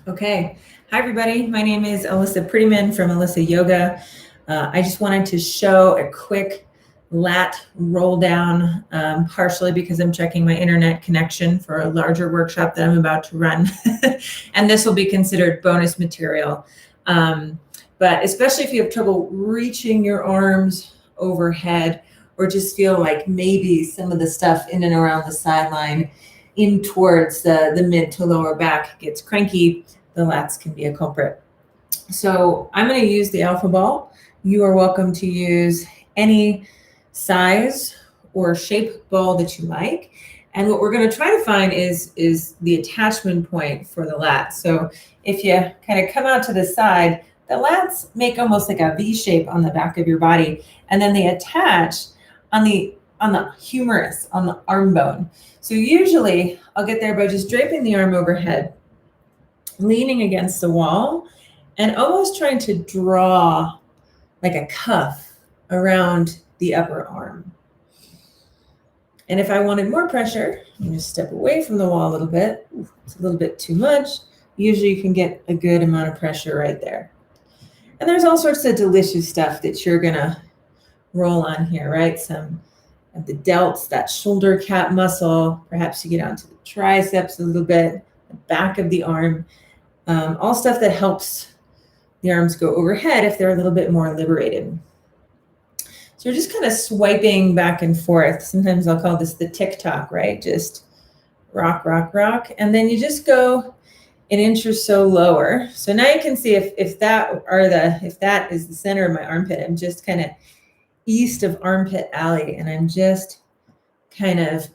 Okay. Hi, everybody. My name is Alyssa Prettyman from Alyssa Yoga. I just wanted to show a quick lat roll down, partially because I'm checking my internet connection for a larger workshop that I'm about to run. And this will be considered bonus material. But especially if you have trouble reaching your arms overhead or just feel like maybe some of the stuff in and around the sideline in towards the mid to lower back gets cranky, the lats can be a culprit. So I'm going to use the alpha ball. You are welcome to use any size or shape ball that you like. And what we're going to try to find is the attachment point for the lats. So if you kind of come out to the side, the lats make almost like a V shape on the back of your body, and then they attach on the humerus, on the arm bone. So usually I'll get there by just draping the arm overhead, leaning against the wall, and almost trying to draw like a cuff around the upper arm. And if I wanted more pressure, you just step away from the wall a little bit. It's a little bit too much. Usually you can get a good amount of pressure right there. And there's all sorts of delicious stuff that you're gonna roll on here, right? Some of the delts, that shoulder cap muscle, perhaps you get onto the triceps a little bit, the back of the arm, all stuff that helps the arms go overhead if they're a little bit more liberated. So you're just kind of swiping back and forth. Sometimes I'll call this the tick-tock, right? Just rock, rock, rock. And then you just go an inch or so lower. So now you can see if that is the center of my armpit, I'm just kind of east of armpit alley, and I'm just kind of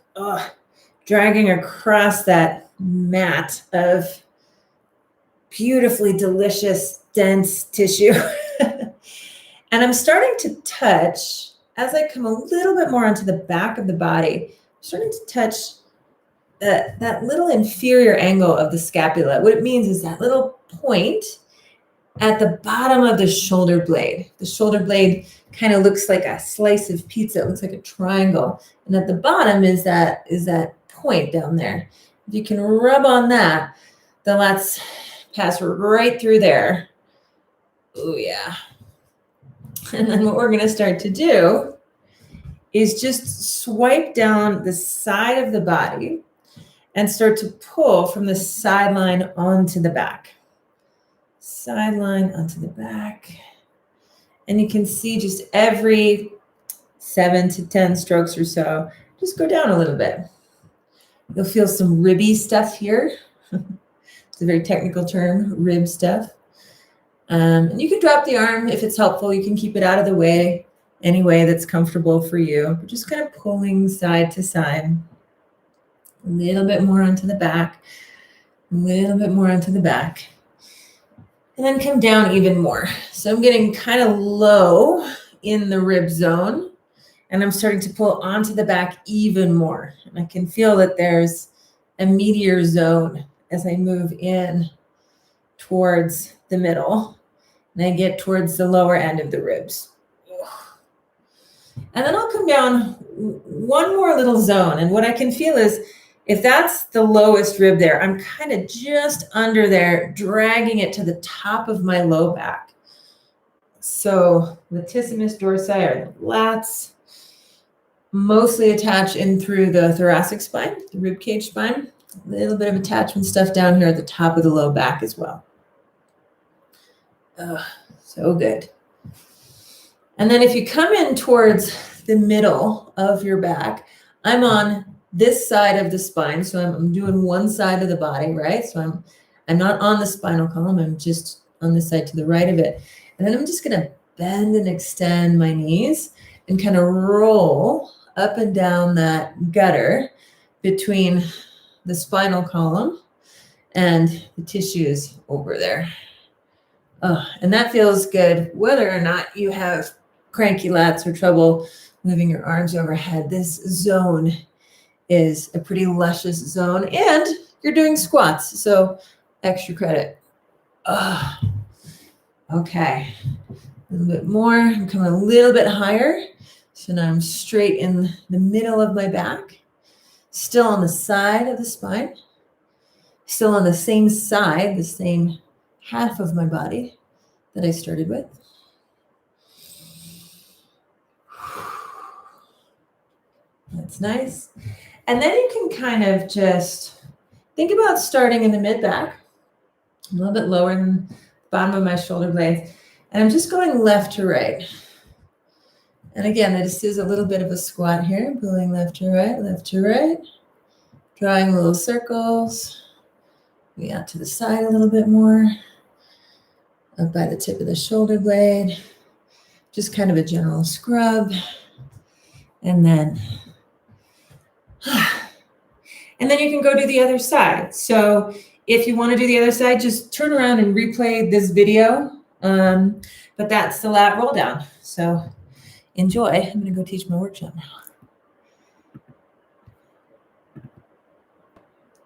dragging across that mat of beautifully delicious, dense tissue. And I'm starting to touch, as I come a little bit more onto the back of the body, I'm starting to touch that little inferior angle of the scapula. What it means is that little point at the bottom of the shoulder blade. The shoulder blade kind of looks like a slice of pizza. It looks like a triangle. And at the bottom is that point down there. If you can rub on that, the lats pass right through there. Oh, yeah. And then what we're going to start to do is just swipe down the side of the body and start to pull from the sideline onto the back. Sideline onto the back. And you can see just every 7 to 10 strokes or so, just go down a little bit. You'll feel some ribby stuff here. It's a very technical term, rib stuff. And you can drop the arm if it's helpful. You can keep it out of the way, any way that's comfortable for you. But just kind of pulling side to side. A little bit more onto the back. A little bit more onto the back. And then come down even more. So I'm getting kind of low in the rib zone. And I'm starting to pull onto the back even more. And I can feel that there's a meteor zone as I move in towards the middle. And I get towards the lower end of the ribs. And then I'll come down one more little zone. And what I can feel is, if that's the lowest rib there, I'm kind of just under there, dragging it to the top of my low back. So latissimus dorsi, or the lats, mostly attach in through the thoracic spine, the rib cage spine. A little bit of attachment stuff down here at the top of the low back as well. So good. And then if you come in towards the middle of your back, I'm on this side of the spine. So I'm doing one side of the body, right? So I'm not on the spinal column. I'm just on the side to the right of it. And then I'm just going to bend and extend my knees and kind of roll up and down that gutter between the spinal column and the tissues over there. And that feels good, whether or not you have cranky lats or trouble moving your arms overhead. This zone is a pretty luscious zone, and you're doing squats, so extra credit. Okay, a little bit more. I'm coming a little bit higher. So now I'm straight in the middle of my back, still on the side of the spine. Still on the same side, the same half of my body that I started with. That's nice. And then you can kind of just think about starting in the mid-back, a little bit lower than the bottom of my shoulder blades. And I'm just going left to right. And again, this is a little bit of a squat here, pulling left to right, drawing little circles. Maybe out to the side a little bit more, up by the tip of the shoulder blade. Just kind of a general scrub. And then you can go to the other side. So if you want to do the other side, just turn around and replay this video. But that's the lat roll down. So enjoy. I'm going to go teach my workshop now.